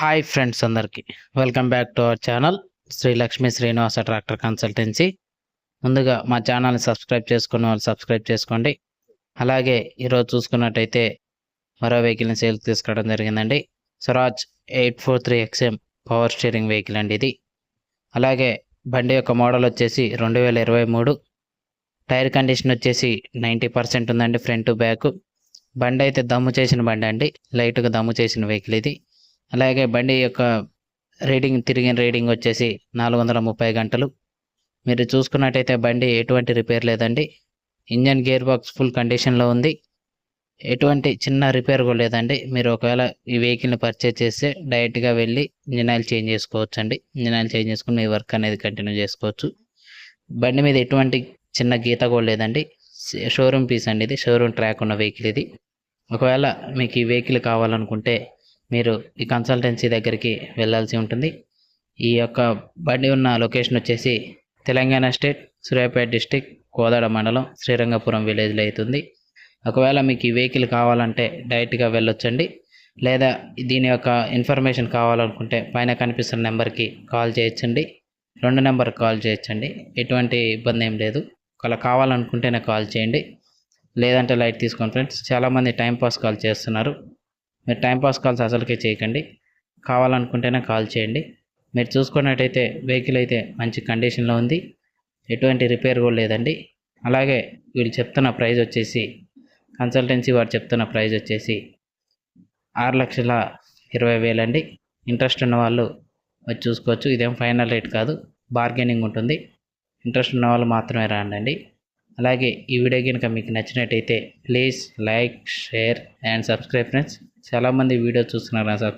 Hi friends అందరికీ welcome back to our channel Sri Lakshmi Srinivasa tractor consultancy. ముందుగా మా ఛానల్ని సబ్స్క్రైబ్ చేసుకున్న వాళ్ళు సబ్స్క్రైబ్ చేసుకోండి. అలాగే ఈరోజు చూసుకున్నట్టయితే మరో వెహికల్ని సేల్కి తీసుకోవడం జరిగిందండి. Swaraj 843XM power steering vehicle అండి ఇది. అలాగే బండి యొక్క మోడల్ వచ్చేసి 2023. టైర్ కండిషన్ వచ్చేసి 90% ఉందండి ఫ్రంట్ బ్యాక్. బండి అయితే దమ్ము చేసిన బండి అండి, లైట్గా దమ్ము చేసిన వెహికల్ ఇది. అలాగే బండి యొక్క తిరిగిన రీడింగ్ వచ్చేసి 430 గంటలు. మీరు చూసుకున్నట్టయితే బండి ఎటువంటి రిపేర్ లేదండి. ఇంజన్ గేర్ బాక్స్ ఫుల్ కండిషన్లో ఉంది. ఎటువంటి చిన్న రిపేర్ కూడా లేదండి. మీరు ఒకవేళ ఈ వెహికల్ని పర్చేజ్ చేస్తే డైరెక్ట్గా వెళ్ళి ఇంజన్ ఆయిల్ చేంజ్ చేసుకోవచ్చు అండి. ఇంజన్ ఆయిల్ చేంజ్ చేసుకుని మీ వర్క్ అనేది కంటిన్యూ చేసుకోవచ్చు. బండి మీద ఎటువంటి చిన్న గీత కూడా లేదండి. షోరూమ్ పీస్ అండి ఇది, షోరూమ్ ట్రాక్ ఉన్న వెహికల్ ఇది. ఒకవేళ మీకు ఈ వెహికల్ కావాలనుకుంటే మీరు ఈ కన్సల్టెన్సీ దగ్గరికి వెళ్ళాల్సి ఉంటుంది. ఈ యొక్క బండి ఉన్న లొకేషన్ వచ్చేసి తెలంగాణ స్టేట్, సూర్యాపేట డిస్టిక్, కోదాడ మండలం, శ్రీరంగపురం విలేజ్లో అవుతుంది. ఒకవేళ మీకు ఈ వెహికల్ కావాలంటే డైరెక్ట్గా వెళ్ళొచ్చండి. లేదా దీని యొక్క ఇన్ఫర్మేషన్ కావాలనుకుంటే పైన కనిపిస్తున్న నెంబర్కి కాల్ చేయొచ్చండి. 2 నెంబర్కి కాల్ చేయొచ్చండి. ఎటువంటి ఇబ్బంది ఏం లేదు. ఒకవేళ కావాలనుకుంటేనే కాల్ చేయండి, లేదంటే లైట్ తీసుకోండి ఫ్రెండ్స్. చాలామంది టైంపాస్ కాల్ చేస్తున్నారు. మీరు టైంపాస్ కాల్స్ అసలుకే చేయకండి. కావాలనుకుంటేనే కాల్ చేయండి. మీరు చూసుకున్నట్టయితే వెహికల్ అయితే మంచి కండిషన్లో ఉంది, ఎటువంటి రిపేర్ కూడా లేదండి. అలాగే వీళ్ళు చెప్తున్న ప్రైస్ వచ్చేసి, కన్సల్టెన్సీ వారు చెప్తున్న ప్రైస్ వచ్చేసి 6,20,000 అండి. ఇంట్రెస్ట్ ఉన్న వాళ్ళు వచ్చి చూసుకోవచ్చు. ఇదేం ఫైనల్ రేట్ కాదు, బార్గెనింగ్ ఉంటుంది. ఇంట్రెస్ట్ ఉన్న వాళ్ళు మాత్రమే రాండి. అలాగే ఈ వీడియో కనుక మీకు నచ్చినట్టయితే please like, share and subscribe friends. చాలామంది వీడియో చూస్తున్నారు, సబ్స్క్రైబ్